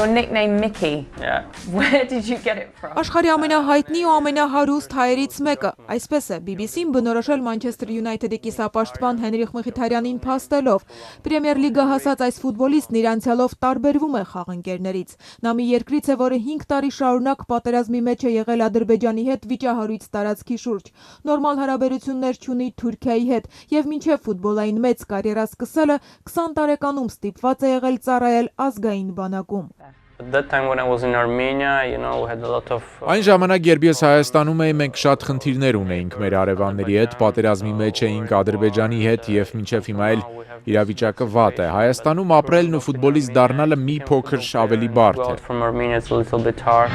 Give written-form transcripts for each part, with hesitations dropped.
Your nickname Mickey. Yeah. Where did you get it from? Աշխարհի ամենահայտնի ու ամենահարուստ հայերից մեկը, այսպես է BBC-ն բնորոշել Manchester United-ի կիսապաշտպան Հենրիխ Մխիթարյանին փաստելով։ Պրեմիեր լիգա հասած այս ֆուտբոլիստն իր անցյալով տարբերվում է խաղընկերներից։ Նա մի երկրից է, որը 5 տարի շարունակ պատերազմի մեջ է եղել Ադրբեջանի հետ վիճահարույց տարածքի շուրջ։ Նորմալ հարաբերություններ չունի Թուրքիայի հետ եւ մինչեւ ֆուտբոլային մեծ կարիերա սկսելը 20 տարեկանում ստիպված է եղել ծառայել ազգային բանակում։ At that time when I was in Armenia, we had a lot of Այն ժամանակ, երբ ես Հայաստանում էի, մենք շատ խնդիրներ ունեինք մեր արևանների հետ, պատերազմի մեջ էինք Ադրբեջանի հետ եւ մինչեւ հիմա էլ իրավիճակը վատ է։ Հայաստանում ապրելն ու ֆուտբոլիստ դառնալը մի փոքր ավելի բարդ է։ from Armenia, it's a little bit hard.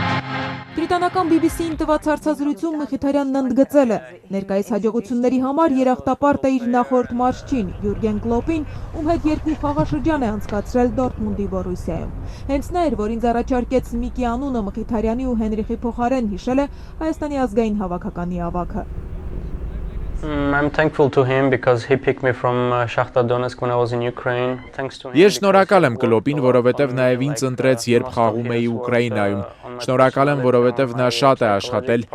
Բրիտանական BBC-ին տված հարցազրույցում Մխիթարյանն ընդգծել է. ներկայիս հաջողությունների համար երախտապարտ է իր նախորդ մարզչին Յուրգեն Կլոպին, ում հետ երկու խաղաշրջան է անցկացրել Դորտմունդի Բորուսիայում։ Հենց նա էր, որ ինձ առաջարկեց Միկի անունը Մխիթարյանի ու Հենրիխի փոխարեն հիշել է Հայաստանի ազգային հավաքականի ավագը։ I'm thankful to him because he picked me from Shakhtar Donetsk when I was in Ukraine. Thanks to him. Ես շնորհակալ եմ Կլոպին, որովհետև նաև ինձ ընտրեց, երբ խաղում էի Ուկրաինայում։ Շնորհակալ եմ, որովհետև նա շատ է աշխատել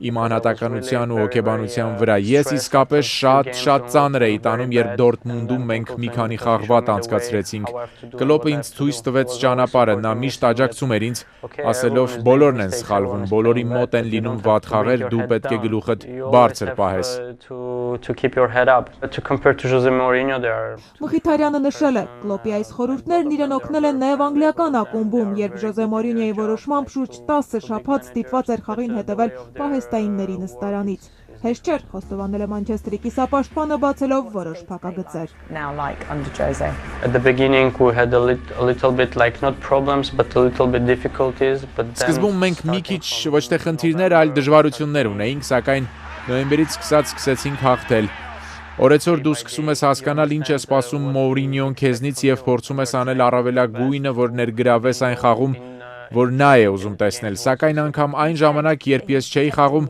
իմ անհատականության ու հոգեբանության վրա։ Ես իսկապես շատ ծանր էի տանում, երբ Դորտմունդում մենք մի քանի խաղ վատ անցկացրեցինք։ Կլոպը ինձ ցույց տվեց ճանապարհը, նա միշտ աջակցում էր ինձ, ասելով բոլորն են սխալվում, բոլորի մոտ են լինում վատ խաղեր, դու պետք է գլուխդ բարձր պահես։ To keep your head up. To compare to Jose Mourinho, there are Մխիթարյանը նշել է, Կլոպի այս խորհուրդներն իրեն օգնել են նաև անգլիական ակումբում, երբ Ժոզե Մորինյոյի որոշմամբ շուրջ 10 շաբաթ ստիպված էր խաղին հետևել պահեստայինների նստարանից։ Հեշտ չէր, խոստովանել է Մանչեսթերի կիսապաշտպանը բացելով որոշ փակագծեր։ Now like under Jose. at the beginning we had a little bit like not problems but a little bit difficulties, but then Սկզբում մենք մի քիչ ոչ թե խնդիրներ, այլ դժվարություններ ունեինք, սակայն նոյեմբերից սկսեցինք հաղթել։ Օրեցօր դու սկսում ես հասկանալ ինչ է սպասում Մոուրինյոն քեզնից եւ փորձում ես անել առավելագույնը, որ ներգրավես այն խաղում, որ նա է ուզում տեսնել, սակայն անգամ այն ժամանակ, երբ ես չէի խաղում,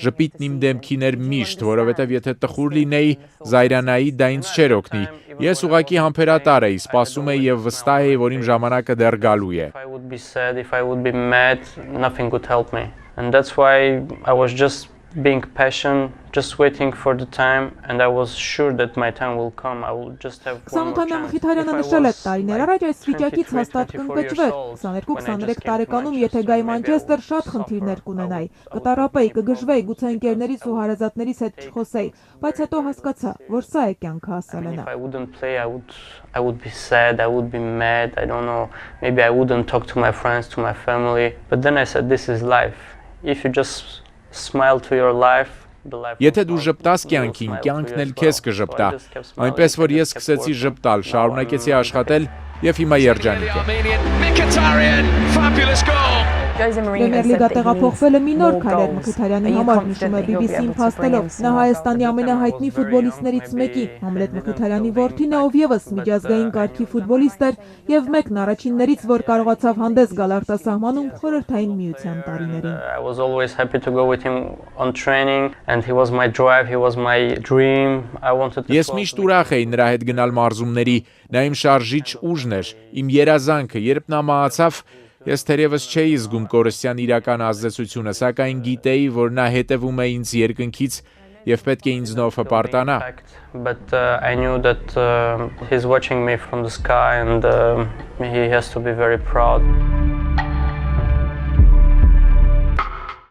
ժպիտն իմ դեմքին էր միշտ, որովհետև եթե տխուր լինեի, զայրանայի, դա ինձ չէր օգնի։ Ես ուղղակի համբերատար էի, սպասում էի եւ վստահ էի, որ իմ ժամանակը դեռ գալու է։ if I would be sad, if I would be mad, nothing would help me, and that's why I was just being patient, just waiting for the time, and I was sure that my time will come. I will just have one more 28-ամյա chance. Մխիթարյանը նշել է, տարիներ առաջ այս վիճակից հաստատ կընկճվեր։ 22-23 տարեկանում, եթե գայի Մանչեսթեր, շատ խնդիրներ կունենայի, կտառապեի, կգժվեի, գուցե ընկերներից ու հարազատներիս հետ չխոսեի, բայց հետո հասկացա, որ սա է կյանքը, ասել է նա։ If I wouldn't play, I would be sad, I would be mad, I don't know, maybe I wouldn't talk to my friends, to my family, but then I said, this is life. If you just smile to your life, the life will Եթե դու come. ժպտաս If you կյանքին, smile to կյանքն you էլ as քեզ well. կժպտա։ So I just kept smiling, Այնպես որ I ես just kept սկսեցի working. ժպտալ, շարունակեցի աշխատել եւ հիմա երջանիկ եմ։ Armenian Mkhitaryan, fabulous goal. Jose Mourinho Պրեմիեր said լիգա that he տեղափոխվելը մի նոր needs քայլ էր more Մխիթարյանի goals. Are you համար, confident նշում է that he'll be BBC-ին able to bring փաստելով։ in some Նա more Հայաստանի goals? ամենահայտնի ֆուտբոլիստներից մեկի, Համլետ Մխիթարյանի որդին է, ով եւս միջազգային կարգի ֆուտբոլիստ էր եւ մեկն առաջիններից, որ կարողացավ հանդես գալ արտասահմանում խորհրդային միության տարիներին։ I was always happy to go with him on training, and he was my drive, he was my dream. I wanted to Ես միշտ ուրախ էի նրա հետ գնալ մարզումների, նա իմ շարժիչ ուժն էր, իմ երազանքը, երբ նա մահացավ, ես թերևս չէի զգում կորստյան իրական ազդեցությունը, սակայն գիտեի, որ նա հետևում է ինձ երկնքից եւ պետք է ինձնով հպարտանա։ But I knew that he's watching me from the sky, and he has to be very proud.